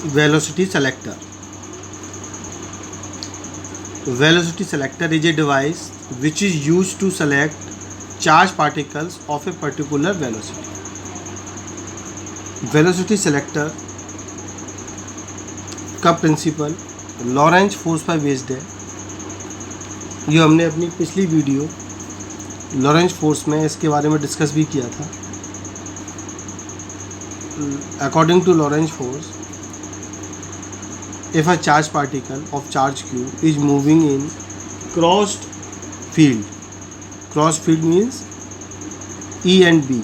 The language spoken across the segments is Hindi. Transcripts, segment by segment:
Velocity selector. Velocity selector is a device which is used to select charged particles of a particular velocity. Velocity selector का प्रिंसिपल लॉरेंज फोर्स पर बेस्ड है। ये हमने अपनी पिछली वीडियो लॉरेंज फोर्स में इसके बारे में डिस्कस भी किया था। According to Lorentz force, if a charged particle of charge q is moving in crossed field means E and B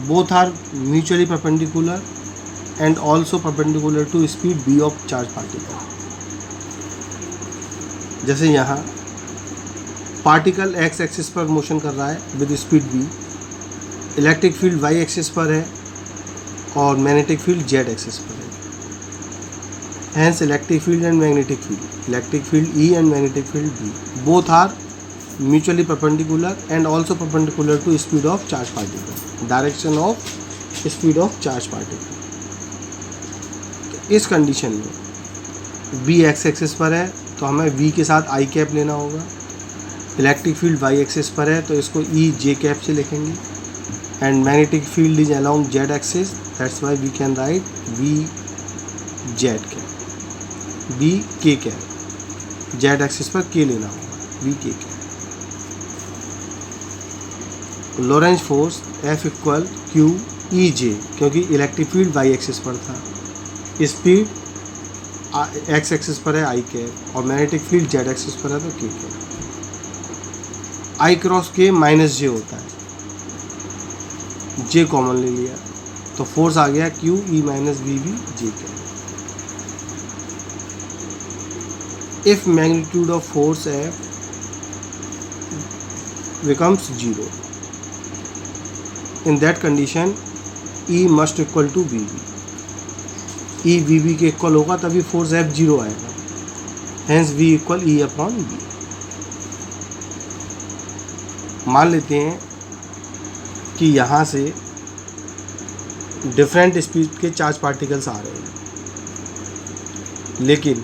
both are mutually perpendicular and also perpendicular to speed b of charged particle. जैसे यहाँ पार्टिकल x एक्सिस पर मोशन कर रहा है with speed b, electric field y axis पर है और मैग्नेटिक फील्ड z एक्सिस पर है। Hence electric field and magnetic field E and magnetic field B both are mutually perpendicular and also perpendicular to speed of charged particle, direction of speed of charged particle. इस कंडीशन में B x एक्सिस पर है तो हमें V के साथ I कैप लेना होगा। इलेक्ट्रिक फील्ड y एक्सिस पर है तो इसको E j कैप से लिखेंगे and magnetic field is along z axis, that's why we can write V z cap, B के कैप, जेड एक्सिस पर के लेना होगा, बी के cap. Lorentz force F equal Q E J, क्योंकि इलेक्ट्रिक फील्ड वाई एक्सिस पर था, स्पीड एक्स एक्सिस पर है आई कैप और मैग्नेटिक फील्ड जेड एक्सिस पर है तो के कैप। आई क्रॉस के माइनस जे होता है, जे कॉमन ले लिया तो फोर्स आ गया Q E minus V V J cap. If magnitude of force F becomes 0, in that condition E must equal to VB. E VB के इक्वल होगा तभी फोर्स F 0 आएगा, hence V equal E upon B. मान लेते हैं कि यहाँ से डिफरेंट स्पीड के चार्ज पार्टिकल्स आ रहे हैं, लेकिन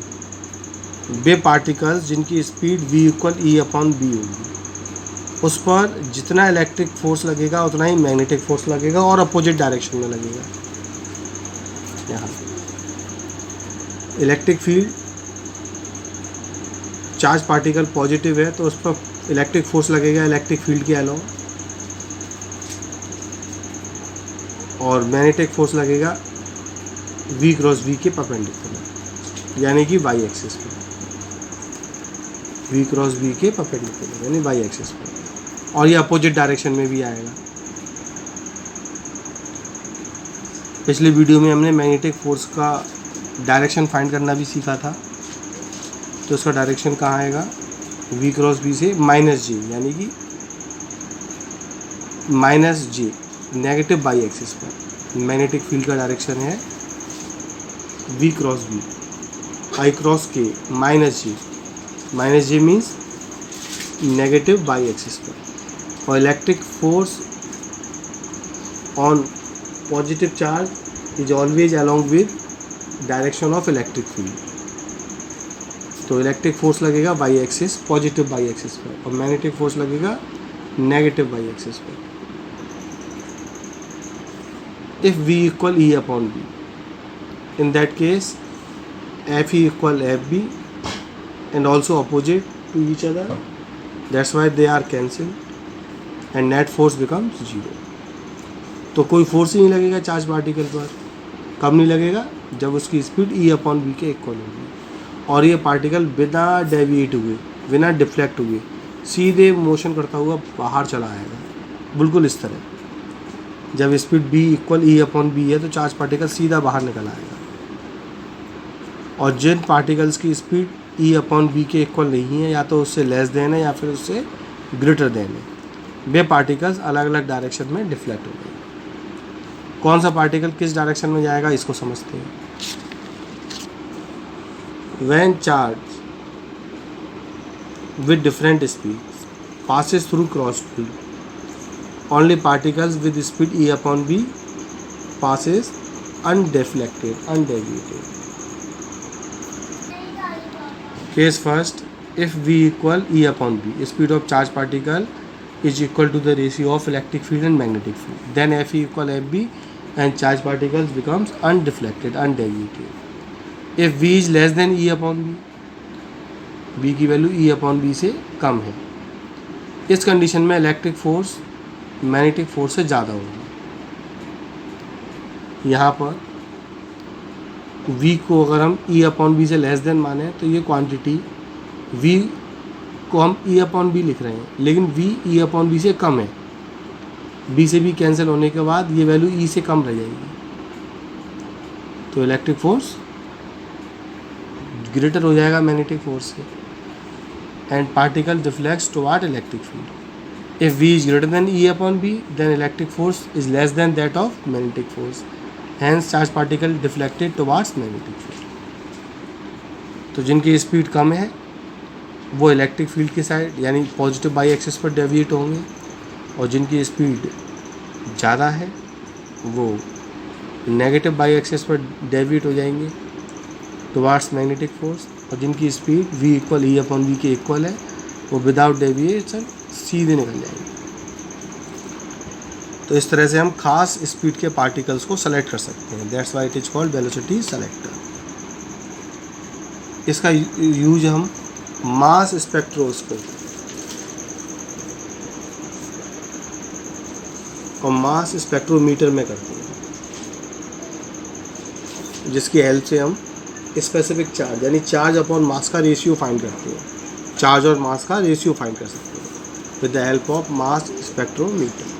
वे पार्टिकल्स जिनकी speed v equal E upon B होगी, उस पर जितना इलेक्ट्रिक फोर्स लगेगा उतना ही मैग्नेटिक फोर्स लगेगा और अपोजिट डायरेक्शन में लगेगा। यहाँ electric field charge particle positive है तो उस पर इलेक्ट्रिक फोर्स लगेगा इलेक्ट्रिक फील्ड के अलोंग, और मैग्नेटिक फोर्स लगेगा v क्रॉस v के परपेंडिकुलर यानी कि y एक्सिस पर, v क्रॉस v के परपेंडिकुलर यानी y एक्सिस पर, और ये अपोजिट डायरेक्शन में भी आएगा। पिछले वीडियो में हमने मैग्नेटिक फोर्स का डायरेक्शन फाइंड करना भी सीखा था, तो उसका डायरेक्शन कहाँ आएगा, v क्रॉस v से माइनस जे, यानी कि माइनस जे नेगेटिव y एक्सिस पर। मैग्नेटिक फील्ड का डायरेक्शन है v cross v, i cross k minus J means negative y axis पर, और electric force on positive charge is always along with direction of electric field. तो इलेक्ट्रिक फोर्स लगेगा y axis positive y axis पर और मैग्नेटिक फोर्स लगेगा नेगेटिव y एक्सिस पर। If v equal e upon b, in that case FE equal FB and also opposite to each other, that's why they are cancelled and net force becomes 0. तो कोई फोर्स ही नहीं लगेगा चार्ज पार्टिकल पर। कब नहीं लगेगा, जब उसकी स्पीड E अपॉन B के इक्वल होगी और ये पार्टिकल बिना डेविएट हुए, बिना डिफ्लेक्ट हुए सीधे मोशन करता हुआ बाहर चला आएगा, बिल्कुल इस तरह। जब speed B equal E upon B है तो चार्ज पार्टिकल सीधा बाहर निकल आएगा, और जिन पार्टिकल्स की स्पीड E अपॉन B के इक्वल नहीं है, या तो उससे लेस देन है या फिर उससे ग्रेटर देन है, वे पार्टिकल्स अलग अलग डायरेक्शन में डिफ्लेक्ट हो गए। कौन सा पार्टिकल किस डायरेक्शन में जाएगा इसको समझते हैं। When charge with different speeds passes through cross field, only particles with speed E upon B passes undeflected, undeviated. Case first, if V equal E upon B, speed of charge particle is equal to the ratio of electric field and magnetic field, then F equal FB and charge particles becomes undeflected, undeviated. If V is less than E upon B, B की वैल्यू E upon B से कम है, इस कंडीशन में इलेक्ट्रिक फोर्स मैग्नेटिक फोर्स से ज़्यादा होगी। यहाँ पर V को अगर हम E अपॉन B से लेस देन माने तो ये क्वांटिटी V को हम E अपॉन B लिख रहे हैं, लेकिन V E अपॉन B से कम है। B से B कैंसिल होने के बाद ये वैल्यू E से कम रह जाएगी, तो इलेक्ट्रिक फोर्स ग्रेटर हो जाएगा मैग्नेटिक फोर्स से, and particle deflects toward electric field. If V is greater than E upon B, then electric force is less than that of magnetic force. Hence charge particle deflected towards magnetic field. तो जिनकी स्पीड कम है वो इलेक्ट्रिक फील्ड की साइड यानी पॉजिटिव बाई एक्सिस पर डेविएट होंगे, और जिनकी स्पीड ज़्यादा है वो नेगेटिव बाई एक्सिस पर डेविएट हो जाएंगे टुवार्ड्स मैग्नेटिक फोर्स, और जिनकी speed V equal E upon B के इक्वल है वो विदाउट डेविएशन सीधे निकल जाएंगे। तो इस तरह से हम खास स्पीड के पार्टिकल्स को सेलेक्ट कर सकते हैं, that's why it is called velocity selector. इसका यूज हम मास स्पेक्ट्रोस्कोप और मास स्पेक्ट्रोमीटर में करते हैं, जिसकी हेल्प से हम स्पेसिफिक चार्ज यानी चार्ज अपॉन मास का रेशियो फाइंड करते हैं, चार्ज और मास का रेशियो फाइंड कर सकते हैं with the help of mass spectrometer.